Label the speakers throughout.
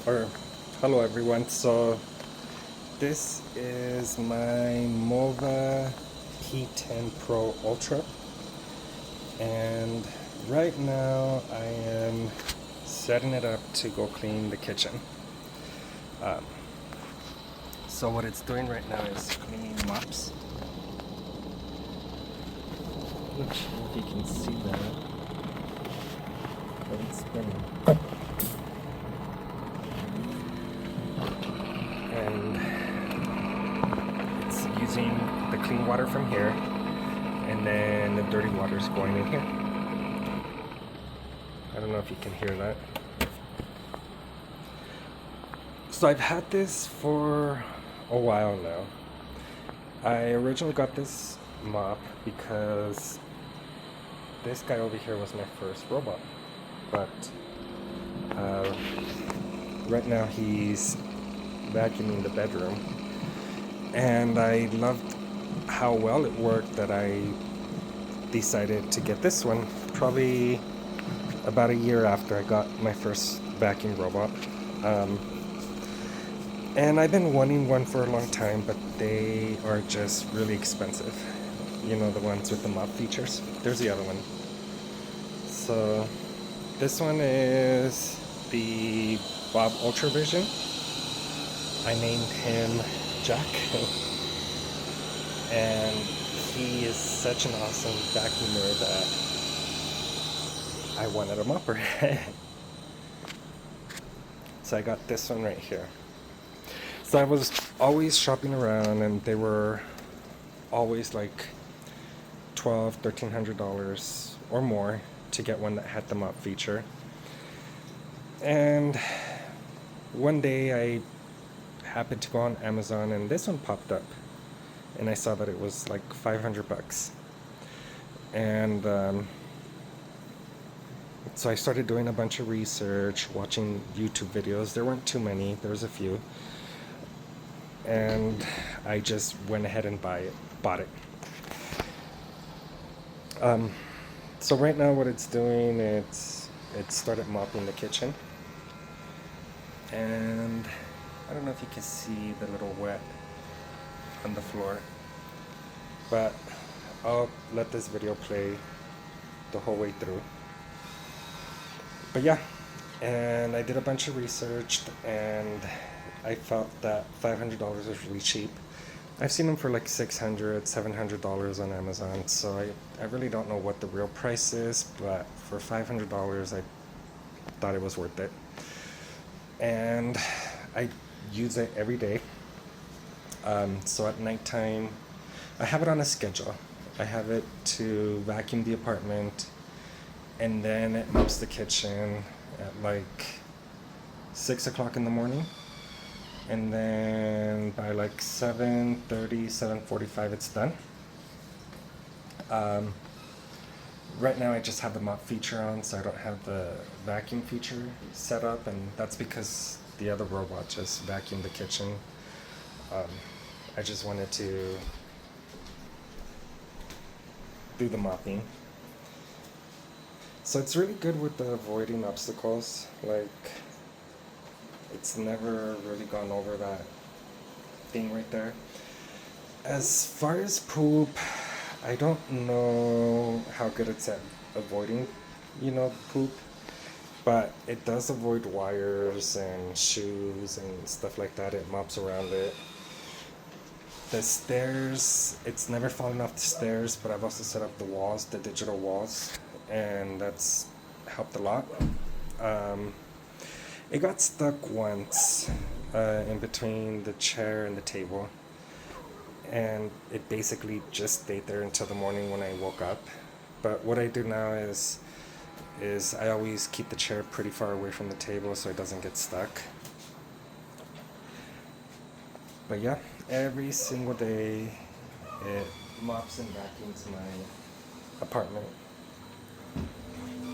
Speaker 1: or hello everyone. So this is my Mova P10 Pro Ultra, and right now I am setting it up to go clean the kitchen. Um, so what it's doing right now is cleaning mops. I'm not sure if you can see that, but it's spinning. And it's using the clean water from here, and then the dirty water is going in here. I don't know if you can hear that. So I've had this for a while now. I originally got this mop because this guy over here was my first robot, but right now he's vacuuming the bedroom, and I loved how well it worked that I decided to get this one probably about a year after I got my first vacuum robot. And I've been wanting one for a long time, but they are just really expensive. You know, the ones with the mop features. There's the other one. So this one is the Bob Ultra Vision. I named him Jack. And he is such an awesome vacuumer that I wanted a mopper. So I got this one right here. So I was always shopping around, and they were always like $1,200–1,300 or more to get one that had the mop feature. And one day I happened to go on Amazon, and this one popped up, and I saw that it was like $500. And so I started doing a bunch of research, watching YouTube videos. There weren't too many, there was a few. And I just went ahead and bought it. So right now what it's doing, it started mopping the kitchen. And I don't know if you can see the little wet on the floor, but I'll let this video play the whole way through. But yeah, and I did a bunch of research, and I felt that $500 was really cheap. I've seen them for like $600–700 on Amazon, so I really don't know what the real price is, but for $500 I thought it was worth it. And I use it every day. So at nighttime, I have it on a schedule. I have it to vacuum the apartment, and then it mops the kitchen at like 6 o'clock in the morning. And then by like 7:30, 7:45, it's done. Right now I just have the mop feature on, so I don't have the vacuum feature set up, and that's because the other robot just vacuumed the kitchen. I just wanted to do the mopping. So it's really good with the avoiding obstacles. Like, it's never really gone over that thing right there. As far as poop, I don't know how good it's at avoiding, poop, but it does avoid wires and shoes and stuff like that. It mops around it. The stairs, it's never fallen off the stairs, but I've also set up the walls, the digital walls, and that's helped a lot. It got stuck once in between the chair and the table, and it basically just stayed there until the morning when I woke up. But what I do now is I always keep the chair pretty far away from the table so it doesn't get stuck. But yeah, every single day it mops and vacuums my apartment.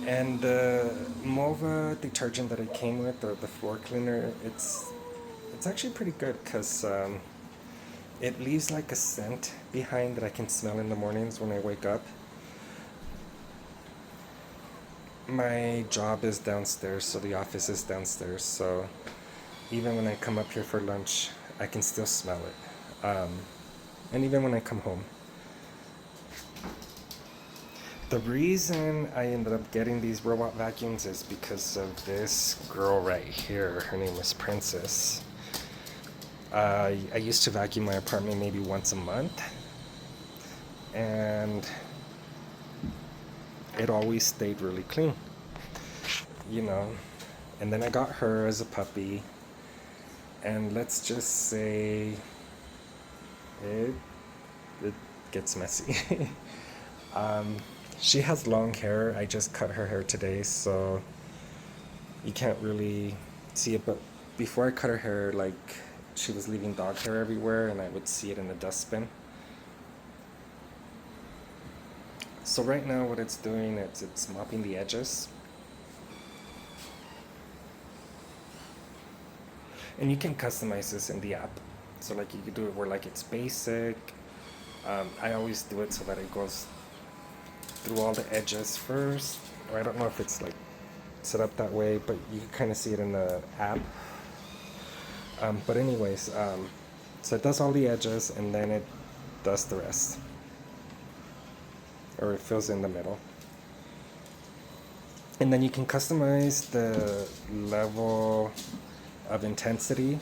Speaker 1: And the Mova detergent that it came with, or the floor cleaner, it's actually pretty good, because it leaves like a scent behind that I can smell in the mornings when I wake up. My job is downstairs, so the office is downstairs, so even when I come up here for lunch, I can still smell it. And even when I come home. The reason I ended up getting these robot vacuums is because of this girl right here. Her name is Princess. I used to vacuum my apartment maybe once a month, and it always stayed really clean, you know. And then I got her as a puppy, and let's just say it gets messy. She has long hair. I just cut her hair today, so you can't really see it, but before I cut her hair, like, she was leaving dog hair everywhere, and I would see it in the dustbin. So right now what it's doing, it's mopping the edges. And you can customize this in the app. So like you could do it where like it's basic. I always do it so that it goes through all the edges first. Or I don't know if it's like set up that way, but you can kind of see it in the app. But anyways, so it does all the edges and then it does the rest. Or it fills in the middle. And then you can customize the level of intensity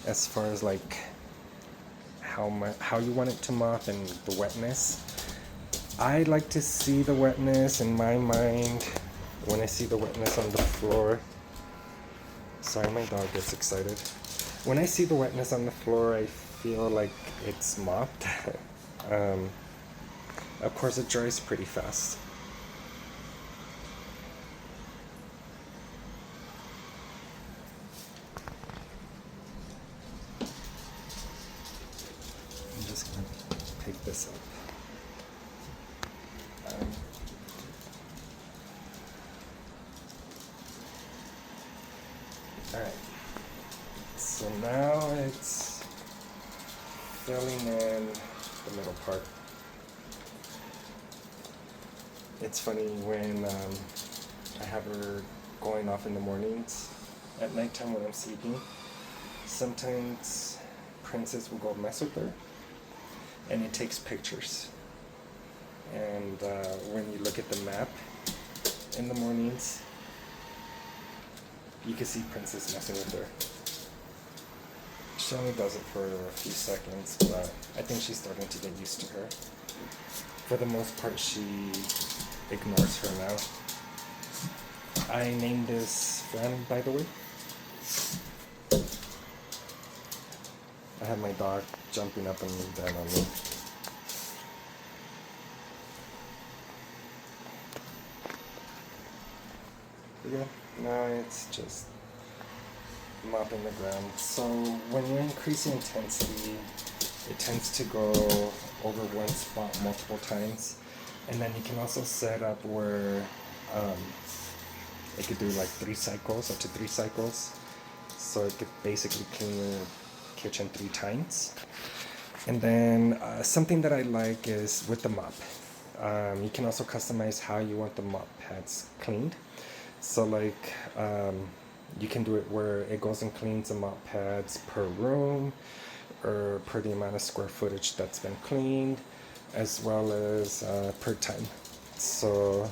Speaker 1: as far as like how you want it to mop and the wetness. I like to see the wetness in my mind when I see the wetness on the floor. Sorry, my dog gets excited. When I see the wetness on the floor, I feel like it's mopped. Of course, it dries pretty fast. I'm just going to pick this up. Alright, so now it's filling in the middle part. It's funny when I have her going off in the mornings, at nighttime when I'm sleeping, sometimes Princess will go mess with her, and it takes pictures. And when you look at the map in the mornings, you can see Princess messing with her. She only does it for a few seconds, but I think she's starting to get used to her. For the most part, she ignores her now. I named this friend, by the way. I have my dog jumping up and down on me. Yeah, now it's just mopping the ground. So when you increase the intensity, it tends to go over one spot multiple times. And then you can also set up where it could do like 3 cycles, up to 3 cycles. So it could basically clean your kitchen 3 times. And then something that I like is with the mop. You can also customize how you want the mop pads cleaned. So like you can do it where it goes and cleans the mop pads per room or per the amount of square footage that's been cleaned, as well as per time. So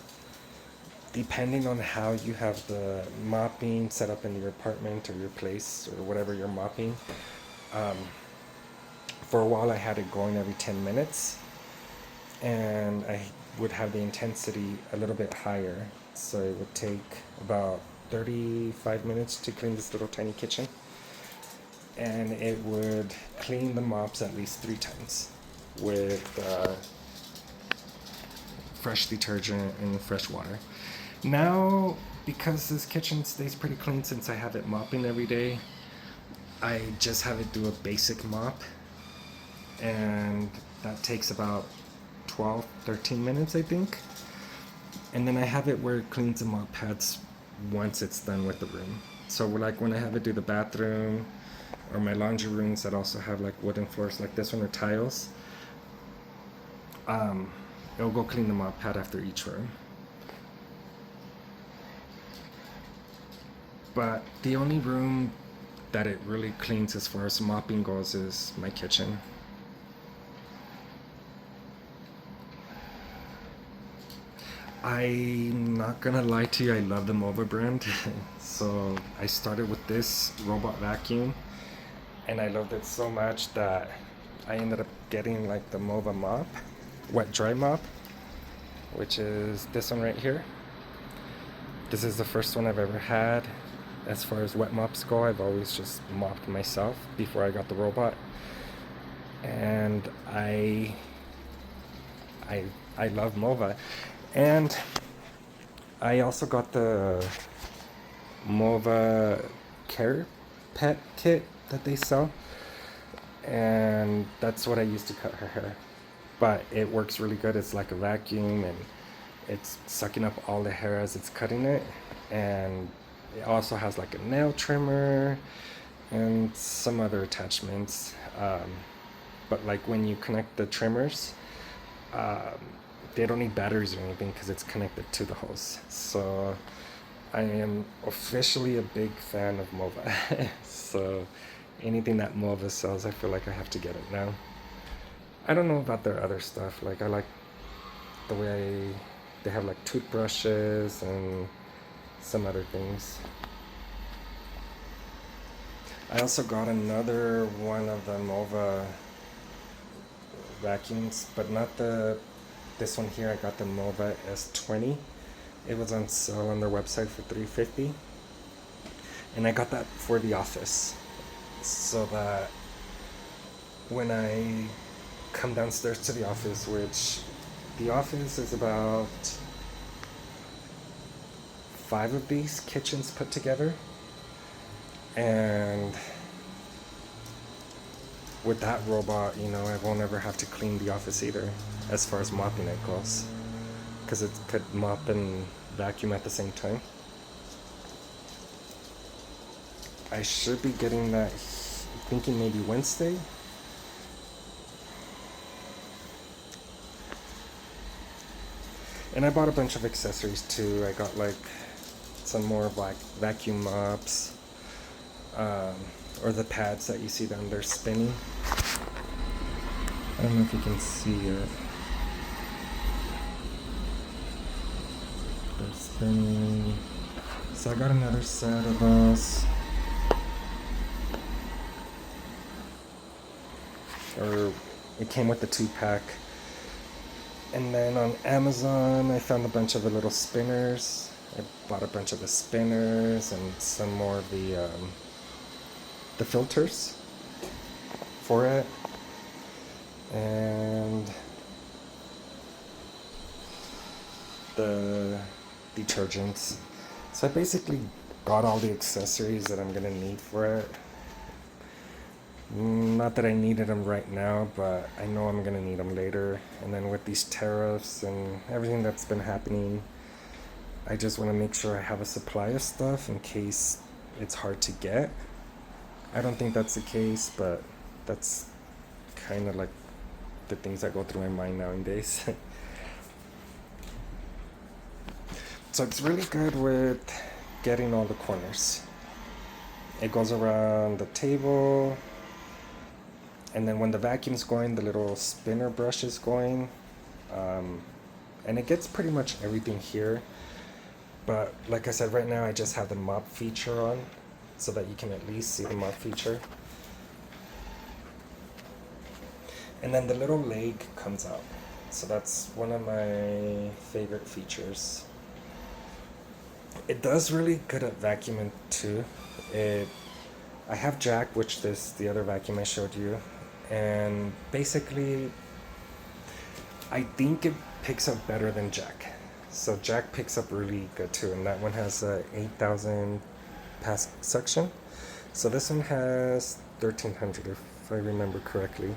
Speaker 1: depending on how you have the mopping set up in your apartment or your place or whatever you're mopping, for a while I had it going every 10 minutes and I would have the intensity a little bit higher. So it would take about 35 minutes to clean this little tiny kitchen, and it would clean the mops at least 3 times with fresh detergent and fresh water. Now, because this kitchen stays pretty clean since I have it mopping every day, I just have it do a basic mop, and that takes about 12-13 minutes, I think. And then I have it where it cleans the mop pads once it's done with the room. So like when I have it do the bathroom or my laundry rooms that also have like wooden floors like this one or tiles, it'll go clean the mop pad after each room. But the only room that it really cleans as far as mopping goes is my kitchen. I'm not gonna lie to you, I love the Mova brand. So I started with this robot vacuum and I loved it so much that I ended up getting like the Mova mop, wet dry mop, which is this one right here. This is the first one I've ever had. As far as wet mops go, I've always just mopped myself before I got the robot. And I love Mova. And I also got the Mova Care Pet kit that they sell. And that's what I use to cut her hair. But it works really good. It's like a vacuum and it's sucking up all the hair as it's cutting it. And it also has like a nail trimmer and some other attachments. But like when you connect the trimmers, they don't need batteries or anything because it's connected to the hose. So I am officially a big fan of Mova. So anything that Mova sells, I feel like I have to get it now. I don't know about their other stuff. Like I like the way they have like toothbrushes and some other things. I also got another one of the Mova vacuums, but not this one here. I got the Mova S20. It was on sale on their website for $350, and I got that for the office, so that when I come downstairs to the office, which the office is about 5 of these kitchens put together, and with that robot, you know, I won't ever have to clean the office either, as far as mopping it goes, because it could mop and vacuum at the same time. I should be getting that, thinking maybe Wednesday. And I bought a bunch of accessories too. I got like some more like vacuum mops, or the pads that you see down there spinning. I don't know if you can see it. They're spinning. So I got another set of those. Or it came with the 2-pack. And then on Amazon, I found a bunch of the little spinners. I bought a bunch of the spinners and some more of the filters for it. And the detergents. So I basically got all the accessories that I'm gonna need for it. Not that I needed them right now, but I know I'm gonna need them later. And then with these tariffs and everything that's been happening, I just want to make sure I have a supply of stuff in case it's hard to get. I don't think that's the case, but that's kind of like the things that go through my mind nowadays. So it's really good with getting all the corners. It goes around the table, and then when the vacuum's going, the little spinner brush is going, and it gets pretty much everything here. But like I said, right now I just have the mop feature on, so that you can at least see the mop feature. And then the little leg comes out, so that's one of my favorite features. It does really good at vacuuming too. I have Jack, which is the other vacuum I showed you, and basically I think it picks up better than Jack. So Jack picks up really good too, and that one has a 8,000 pass suction. So this one has 1,300 if I remember correctly.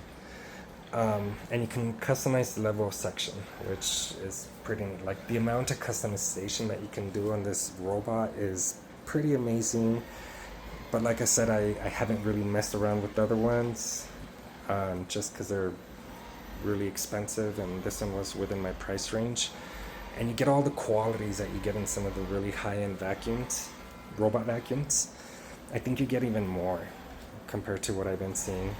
Speaker 1: And you can customize the level of suction, which is pretty neat. Like the amount of customization that you can do on this robot is pretty amazing. But like I said, I haven't really messed around with the other ones, just because they're really expensive, and this one was within my price range. And you get all the qualities that you get in some of the really high-end vacuums, robot vacuums. I think you get even more compared to what I've been seeing.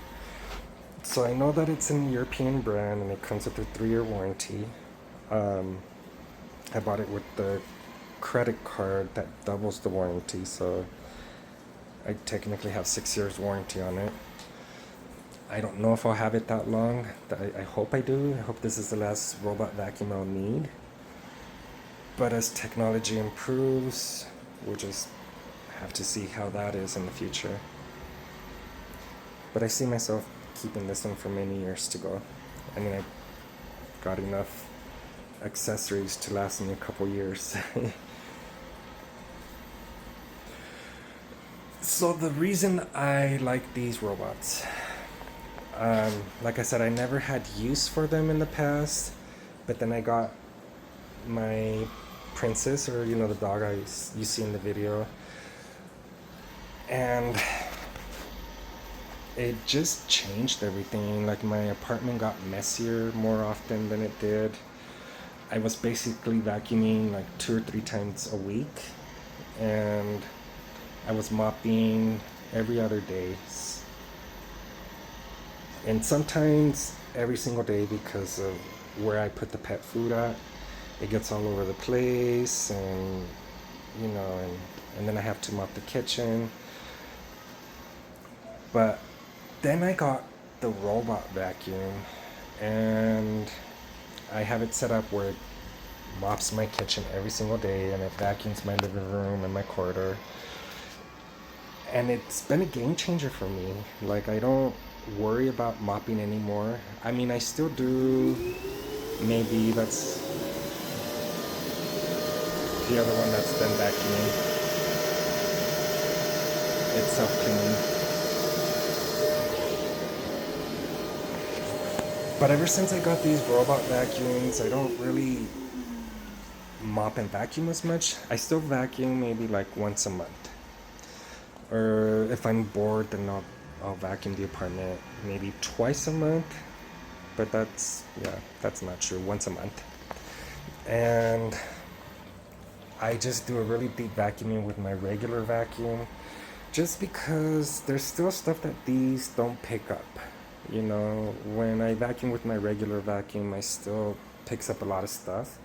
Speaker 1: So I know that it's an European brand and it comes with a 3-year warranty. I bought it with the credit card that doubles the warranty, so I technically have 6 years warranty on it. I don't know if I'll have it that long. I hope I do. I hope this is the last robot vacuum I'll need. But as technology improves, we'll just have to see how that is in the future. But I see myself keeping this one for many years to go. I mean, I got enough accessories to last me a couple years. So the reason I like these robots, like I said, I never had use for them in the past, but then I got my princess, or the dog you see in the video, and it just changed everything. Like, my apartment got messier more often than it did. I was basically vacuuming like 2 or 3 times a week, and I was mopping every other day, and sometimes every single day because of where I put the pet food at. It gets all over the place, and and then I have to mop the kitchen. But then I got the robot vacuum, and I have it set up where it mops my kitchen every single day, and it vacuums my living room and my corridor. And it's been a game changer for me. Like, I don't worry about mopping anymore. I mean, I still do. Maybe that's the other one that's been vacuuming. It's self-cleaning. But ever since I got these robot vacuums, I don't really mop and vacuum as much. I still vacuum maybe like once a month. Or if I'm bored, then I'll vacuum the apartment maybe twice a month. But that's not true. Once a month. And I just do a really deep vacuuming with my regular vacuum, just because there's still stuff that these don't pick up. When I vacuum with my regular vacuum, I still picks up a lot of stuff.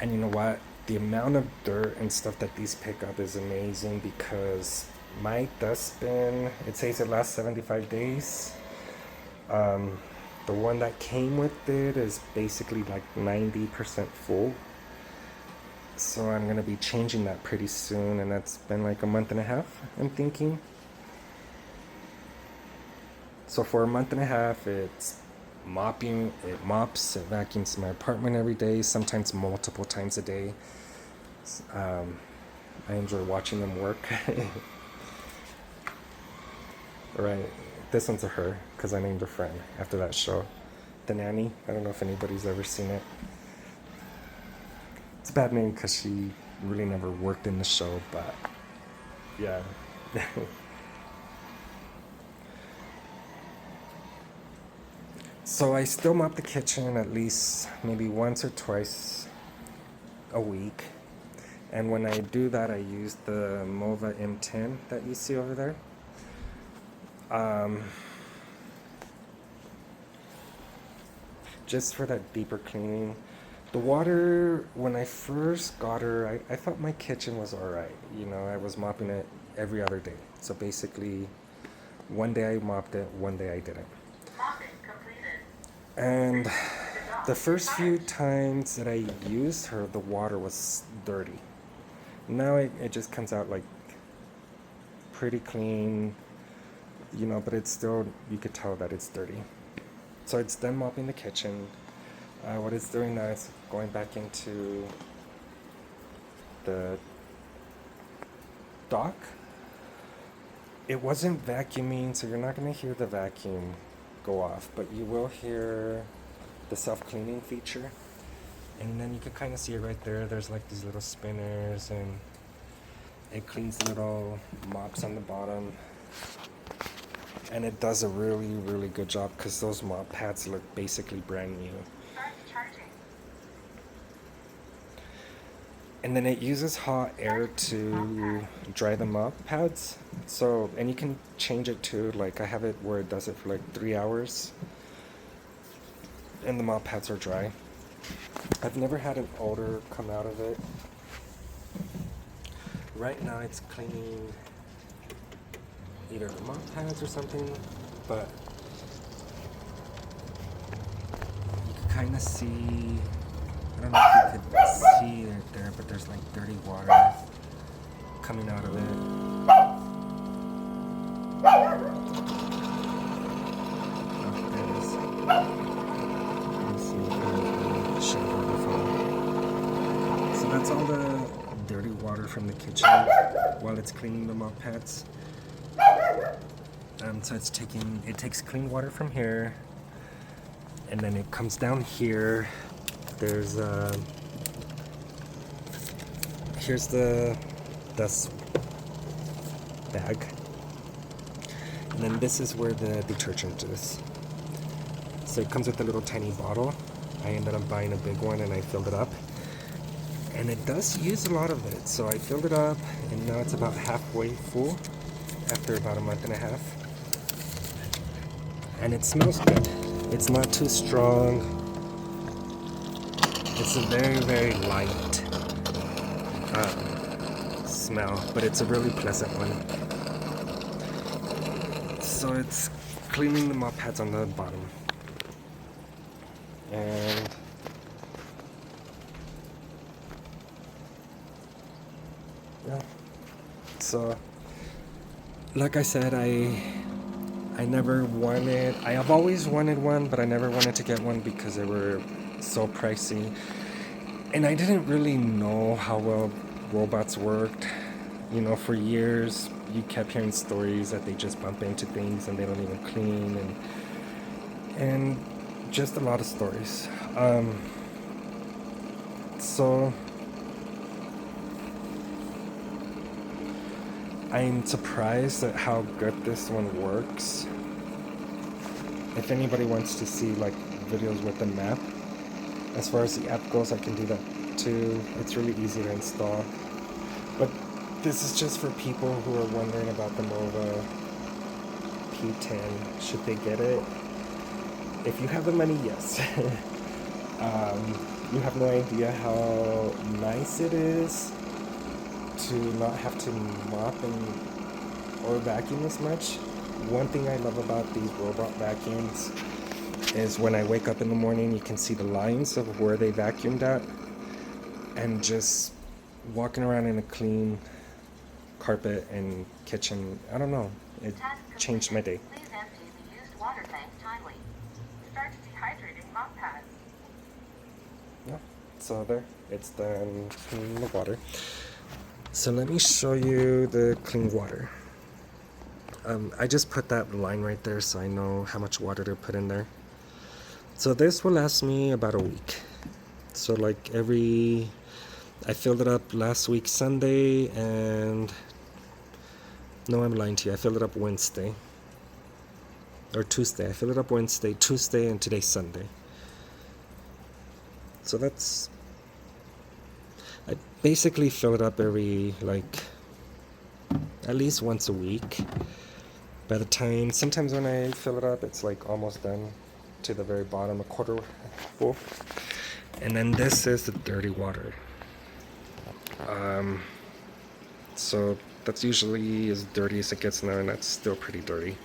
Speaker 1: And you know what? The amount of dirt and stuff that these pick up is amazing, because my dustbin, it says it lasts 75 days. The one that came with it is basically like 90% full. So I'm going to be changing that pretty soon, and that's been like a month and a half, I'm thinking. So for a month and a half, it's mopping, it mops, it vacuums my apartment every day, sometimes multiple times a day. I enjoy watching them work. Right, this one's a her, because I named her friend after that show, The Nanny. I don't know if anybody's ever seen it. It's a bad name because she really never worked in the show, but yeah. So I still mop the kitchen at least maybe once or twice a week. And when I do that, I use the Mova M10 that you see over there. Just for that deeper cleaning. The water, when I first got her, I thought my kitchen was alright. I was mopping it every other day. So basically, one day I mopped it, one day I didn't. And the first few times that I used her, the water was dirty. Now it just comes out like pretty clean, but it's still, you could tell that it's dirty. So it's done mopping the kitchen. What it's doing now is going back into the dock. It wasn't vacuuming, so you're not going to hear the vacuum go off, but you will hear the self-cleaning feature. And then you can kind of see it right there. There's like these little spinners, and it cleans little mops on the bottom. And it does a really, really good job, because those mop pads look basically brand new. And then it uses hot air to dry the mop pads. So, and you can change it to, like, I have it where it does it for like 3 hours, and the mop pads are dry. I've never had an odor come out of it. Right now it's cleaning either the mop pads or something, but you can kind of see, I don't know if you could see it there, but there's like dirty water coming out of it. Oh, there it is. Let me see if I can show it before. So that's all the dirty water from the kitchen while it's cleaning the mop pads. So it takes clean water from here, and then it comes down here. There's here's the dust bag, and then this is where the detergent is. So it comes with a little tiny bottle. I ended up buying a big one and I filled it up, and it does use a lot of it. So I filled it up, and now it's about halfway full after about a month and a half. And it smells good. It's not too strong. It's a very, very light smell, but it's a really pleasant one. So it's cleaning the mop pads on the bottom. And yeah. So like I said, I never wanted, I have always wanted one, but I never wanted to get one because they were so pricey. And I didn't really know how well robots worked. You know, for years, you kept hearing stories that they just bump into things and they don't even clean, and just a lot of stories. So I'm surprised at how good this one works. If anybody wants to see like videos with the map, as far as the app goes, I can do that too. It's really easy to install. But this is just for people who are wondering about the Mova P10. Should they get it? If you have the money, yes. You have no idea how nice it is to not have to mop or vacuum as much. One thing I love about these robot vacuums is when I wake up in the morning, you can see the lines of where they vacuumed at, and just walking around in a clean carpet and kitchen, I don't know, it changed my day.
Speaker 2: Please empty the used water tank timely. Start dehydrating mop pads.
Speaker 1: Yeah, so there, it's done cleaning the water. So let me show you the clean water. I just put that line right there so I know how much water to put in there. So this will last me about a week. So like I filled it up last week Sunday, and no, I'm lying to you, I filled it up Wednesday or Tuesday. I filled it up Wednesday, Tuesday, and today's Sunday. So that's, I basically fill it up every, like, at least once a week. By the time, sometimes when I fill it up, it's like almost done to the very bottom, a quarter full. And then this is the dirty water. So that's usually as dirty as it gets now, and that's still pretty dirty.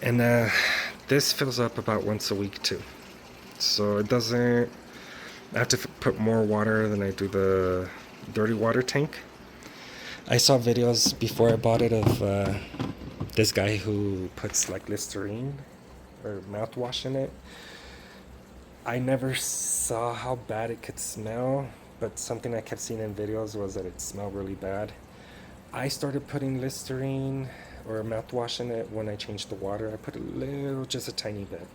Speaker 1: And this fills up about once a week too. So it doesn't, I have to put more water than I do the dirty water tank. I saw videos before I bought it of this guy who puts like Listerine or mouthwash in it. I never saw how bad it could smell, but something I kept seeing in videos was that it smelled really bad. I started putting Listerine or mouthwash in it when I changed the water. I put a little, just a tiny bit.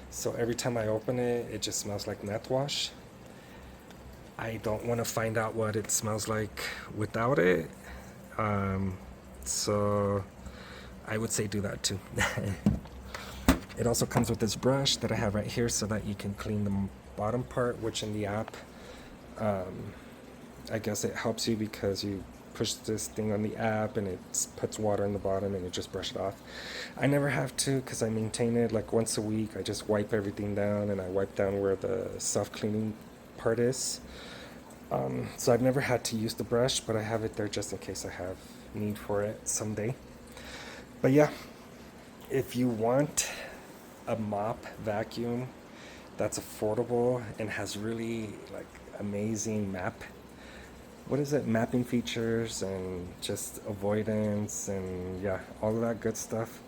Speaker 1: So every time I open it, it just smells like mouthwash. I don't want to find out what it smells like without it. So I would say do that too. It also comes with this brush that I have right here so that you can clean the bottom part, which in the app, I guess it helps you because you push this thing on the app and it puts water in the bottom and you just brush it off. I never have to because I maintain it like once a week. I just wipe everything down and I wipe down where the self-cleaning part is. So I've never had to use the brush, but I have it there just in case I have need for it someday. But yeah, if you want a mop vacuum that's affordable and has really like amazing mapping features and just avoidance and yeah, all of that good stuff,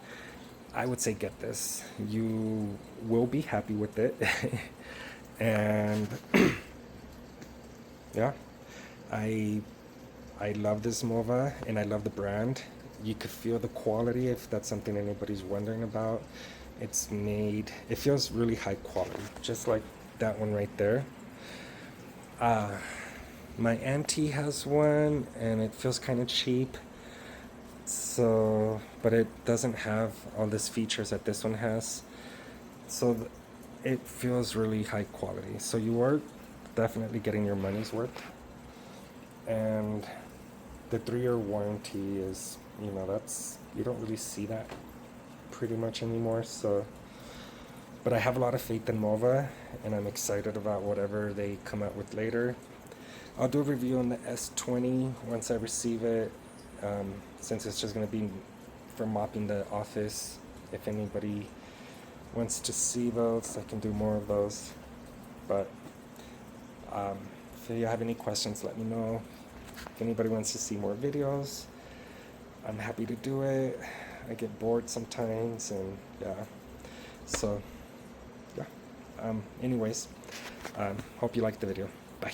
Speaker 1: I would say get this. You will be happy with it. And yeah, I love this Mova and I love the brand. You could feel the quality if that's something anybody's wondering about. It feels really high quality, just like that one right there. My auntie has one and it feels kind of cheap. So, but it doesn't have all these features that this one has. So it feels really high quality. So you are definitely getting your money's worth. And the 3-year warranty is, you don't really see that pretty much anymore. So, but I have a lot of faith in Mova and I'm excited about whatever they come out with later. I'll do a review on the S20 once I receive it, since it's just going to be for mopping the office. If anybody wants to see those, I can do more of those. But if you have any questions, let me know. If anybody wants to see more videos, I'm happy to do it. I get bored sometimes, and yeah. So, yeah. Anyways, hope you liked the video. Bye.